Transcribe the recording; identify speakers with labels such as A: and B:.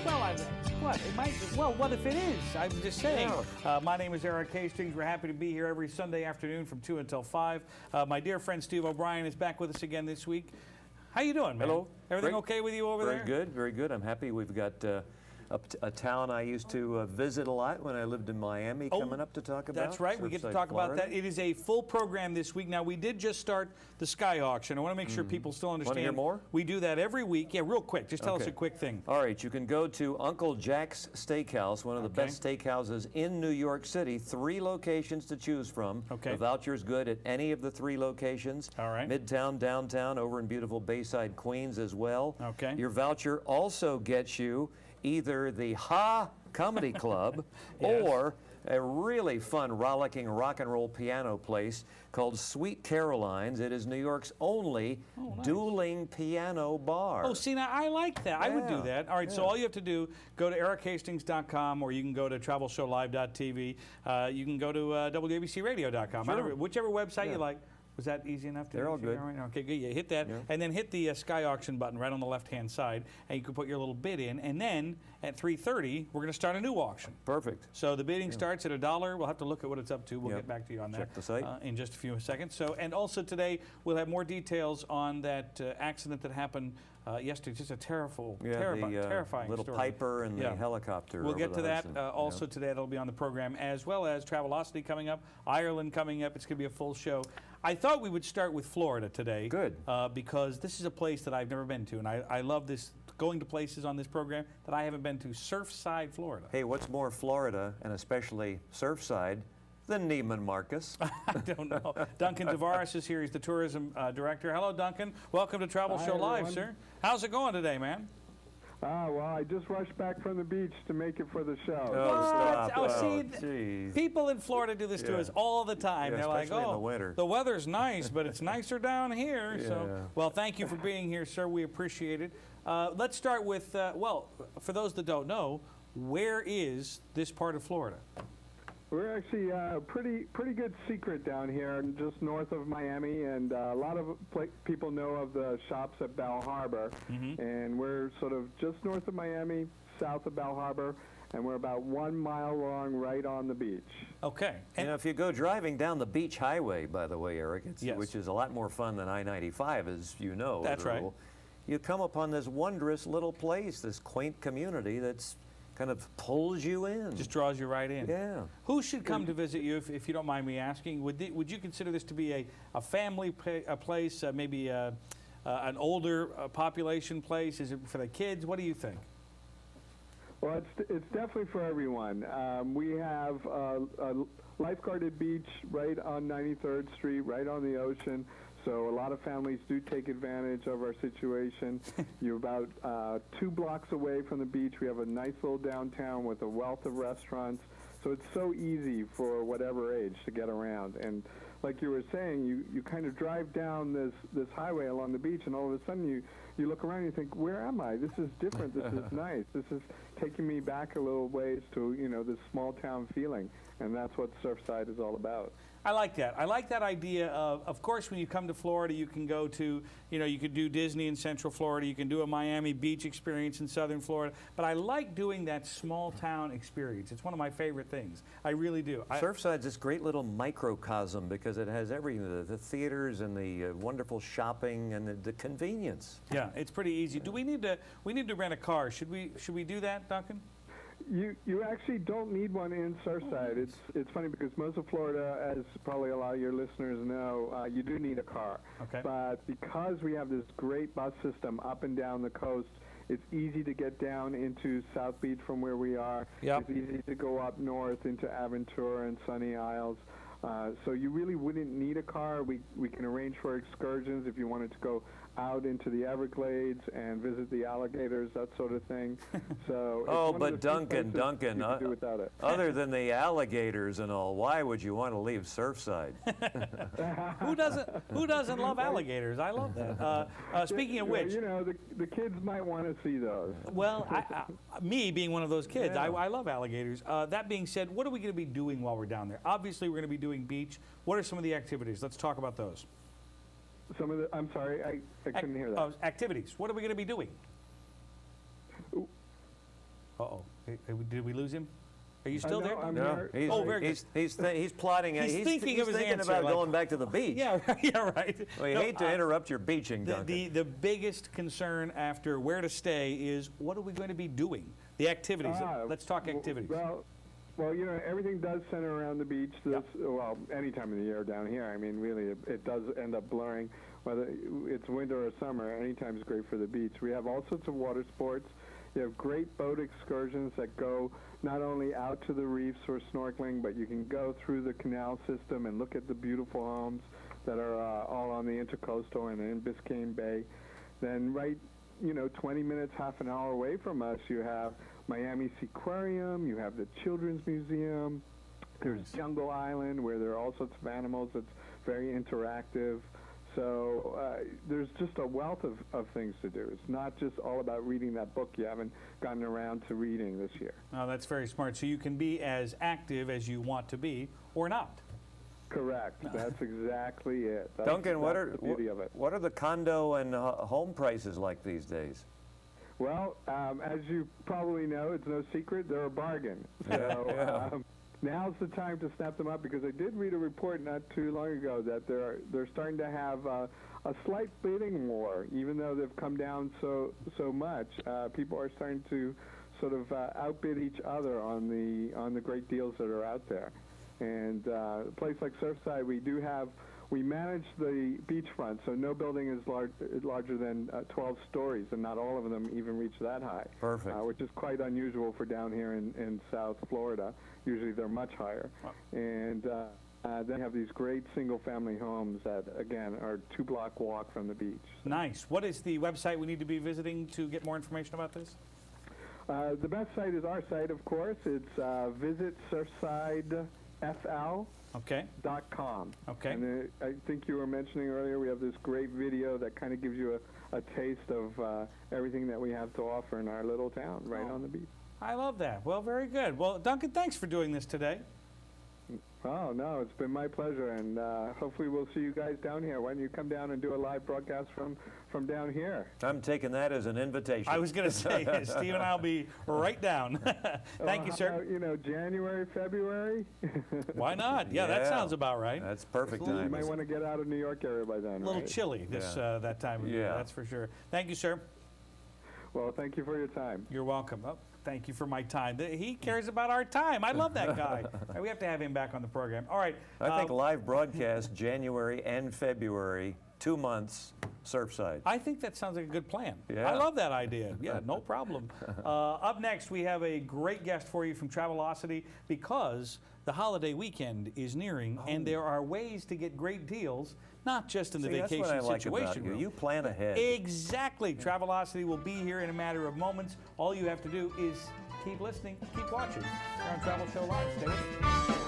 A: Well, what? It might be. Well, what if it is? I'm just saying.
B: Yeah.
A: My name is Eric Hastings. We're happy to be here every Sunday afternoon from 2 until 5. My dear friend Steve O'Brien is back with us again this week. How you doing, man?
B: Hello.
A: Everything
B: Great.
A: okay with you over there?
B: Very good, very good. I'm happy. We've got a town I used to visit a lot when I lived in Miami coming up to talk about.
A: That's right. We get to
B: Surfside
A: talk
B: Florida.
A: about that. It is a full program this week. Now, we did just start the Sky Auction. I want to make sure people still understand.
B: Want to hear more?
A: We do that every week. Yeah, real quick. Just tell us
B: Okay.
A: a quick thing.
B: All right, you can go to Uncle Jack's Steakhouse, one of the best steakhouses in New York City. 3 locations to choose from.
A: Okay.
B: The voucher's good at any of the 3 locations.
A: All right.
B: Midtown, downtown, over in beautiful Bayside, Queens as well.
A: Okay.
B: Your voucher also gets you either the Ha Comedy Club
A: Yes.
B: or a really fun, rollicking rock and roll piano place called Sweet Caroline's. It is New York's only dueling piano bar.
A: Oh, see, now I like that. I would do
B: Yeah,
A: that. All right, so
B: yeah.
A: all you have to do, go to erichastings.com, or you can go to travelshowlive.tv. You can go to wabcradio.com.
B: Sure.
A: Whichever website
B: Yeah.
A: you like. Was that easy enough to
B: They're all
A: figure
B: good.
A: out right now? Okay, good. Yeah, hit that,
B: Yeah.
A: and then hit the Sky Auction button right on the left-hand side, and you can put your little bid in. And then at 3:30, we're going to start a new auction.
B: Perfect.
A: So the bidding starts at $1. We'll have to look at what it's up to. We'll
B: Yep.
A: get back to you on that.
B: Check the site.
A: In just a few seconds. So, and also today we'll have more details on that accident that happened yesterday. Just a terrifying
B: little
A: story.
B: Piper and
A: Yeah.
B: the helicopter.
A: We'll
B: over
A: get
B: the
A: to that
B: Hudson.
A: also today. That'll be on the program, as well as Travelocity coming up, Ireland coming up. It's going to be a full show. I thought we would start with Florida today.
B: Good.
A: Because this is a place that I've never been to, and I love this, going to places on this program that I haven't been to. Surfside, Florida.
B: Hey, what's more Florida, and especially Surfside, than Neiman Marcus?
A: I don't know. Duncan Tavares is here. He's the tourism director. Hello, Duncan. Welcome to Travel
C: Hi,
A: Show Live,
C: everyone.
A: sir. How's it going today, man?
C: Well, I just rushed back from the beach to make it for the show.
B: Oh, stop.
A: Oh,
B: Oh,
A: see,
B: geez.
A: people in Florida do this to
B: Yeah.
A: us all the time.
B: Yeah,
A: They're like,
B: especially in
A: oh,
B: the winter."
A: the weather's nice, but it's nicer down here. So,
B: Yeah.
A: well, thank you for being here, sir. We appreciate it. Let's start with, well, for those that don't know, where is this part of Florida?
C: We're actually pretty good secret down here, just north of Miami, and a lot of people know of the shops at Bal Harbor, and we're sort of just north of Miami, south of Bal Harbor, and we're about 1 mile long, right on the beach.
A: Okay.
B: You know, if you go driving down the beach highway, by the way, Eric,
A: Yes.
B: which is a lot more fun than I-95, as you know. as
A: That's
B: a
A: right.
B: rule, you come upon this wondrous little place, this quaint community that's kind of pulls you in.
A: Just draws you right in.
B: Yeah.
A: Who should come to visit you, if you don't mind me asking? Would you consider this to be a family place, maybe an older population place? Is it for the kids? What do you think?
C: Well, it's definitely for everyone. We have a lifeguarded beach right on 93rd Street, right on the ocean. So a lot of families do take advantage of our situation. You're about 2 blocks away from the beach. We have a nice little downtown with a wealth of restaurants. So it's so easy for whatever age to get around. And like you were saying, you kind of drive down this highway along the beach, and all of a sudden you look around and you think, where am I? This is different. This is nice. This is taking me back a little ways to, this small town feeling. And that's what Surfside is all about.
A: I like that. I like that idea of course, when you come to Florida, you can go to, you could do Disney in Central Florida. You can do a Miami Beach experience in Southern Florida. But I like doing that small town experience. It's one of my favorite things. I really do.
B: Surfside's this great little microcosm because it has everything, the theaters and the wonderful shopping and the convenience.
A: Yeah, it's pretty easy. Do we need to rent a car? Should we do that, Duncan?
C: You actually don't need one in Surfside. It's funny because most of Florida, as probably a lot of your listeners know, you do need a car.
A: Okay.
C: But because we have this great bus system up and down the coast, it's easy to get down into South Beach from where we are.
A: Yep.
C: It's easy to go up north into Aventura and Sunny Isles. So you really wouldn't need a car. We can arrange for excursions if you wanted to go out into the Everglades and visit the alligators, that sort of thing. So
B: Oh,
C: it's one
B: but
C: of the few
B: Duncan,
C: places you can do without it.
B: other than the alligators and all, why would you want to leave Surfside?
A: Who doesn't love alligators? I love that. Speaking of which,
C: the kids might want to see those.
A: well, me being one of those kids,
C: Yeah.
A: I love alligators. That being said, what are we going to be doing while we're down there? Obviously, we're going to be doing beach. What are some of the activities? Let's talk about those.
C: I'm sorry, I couldn't hear that.
A: Activities. What are we going to be doing? Uh-oh. Did we lose him? Are you still
C: no,
A: there?
C: I'm
B: No,
C: here.
B: he's,
A: Oh, very
B: he's plotting.
A: He's thinking of his
B: thinking
A: answer,
B: about
A: like-
B: going back to the beach.
A: Yeah, yeah, right.
B: We
A: No,
B: hate to interrupt your beaching, Duncan.
A: the biggest concern after where to stay is what are we going to be doing? The activities. Let's talk activities.
C: Well, you know, everything does center around the beach. Well, any time of the year down here. I mean, really, it does end up blurring. Whether it's winter or summer, any time is great for the beach. We have all sorts of water sports. You have great boat excursions that go not only out to the reefs for snorkeling, but you can go through the canal system and look at the beautiful homes that are all on the Intercoastal and in Biscayne Bay. Then 20 minutes, half an hour away from us, you have Miami Seaquarium, you have the Children's Museum, there's Jungle Island where there are all sorts of animals. It's very interactive. So there's just a wealth of things to do. It's not just all about reading that book you haven't gotten around to reading this year.
A: Oh, that's very smart. So you can be as active as you want to be or not.
C: Correct. That's exactly it.
B: Duncan, what are
C: the beauty of it?
B: What are the condo and home prices like these days?
C: Well, as you probably know, it's no secret, they're a bargain. So now's the time to snap them up, because I did read a report not too long ago that they're starting to have a slight bidding war, even though they've come down so much. People are starting to sort of outbid each other on the great deals that are out there. And a place like Surfside, we manage the beachfront, so no building is larger than 12 stories, and not all of them even reach that high.
B: Perfect.
C: Which is quite unusual for down here in South Florida. Usually they're much higher.
A: Wow.
C: And then you have these great single-family homes that, again, are a 2-block walk from the beach.
A: Nice. What is the website we need to be visiting to get more information about this?
C: The best site is our site, of course. It's visit Surfside FL.
A: Okay.
C: .com.
A: Okay.
C: And I think you were mentioning earlier, we have this great video that kind of gives you a taste of everything that we have to offer in our little town right on the beach.
A: I love that. Well, very good. Well, Duncan, thanks for doing this today.
C: Oh, no, it's been my pleasure, and hopefully we'll see you guys down here. Why don't you come down and do a live broadcast from down here?
B: I'm taking that as an invitation.
A: I was going to say, Steve and I will be right down. Thank you, sir.
C: January, February?
A: Why not? Yeah, that sounds about right.
B: That's perfect
C: You
B: time.
C: might want to get out of New York area by then,
A: A little
C: right?
A: chilly that time of year, that's for sure. Thank you, sir.
C: Well, thank you for your time.
A: You're welcome. Oh, thank you for my time. He cares about our time. I love that guy. We have to have him back on the program. All right.
B: I think live broadcast January and February, 2 months, Surfside.
A: I think that sounds like a good plan.
B: Yeah.
A: I love that idea. Yeah, no problem. Up next, we have a great guest for you from Travelocity, because the holiday weekend is nearing, and there are ways to get great deals, not just in the vacation
B: that's what I like
A: situation
B: about you.
A: room.
B: You plan ahead.
A: Exactly. Travelocity will be here in a matter of moments. All you have to do is keep listening, keep watching. Here on Travel Show Live. Stay with us.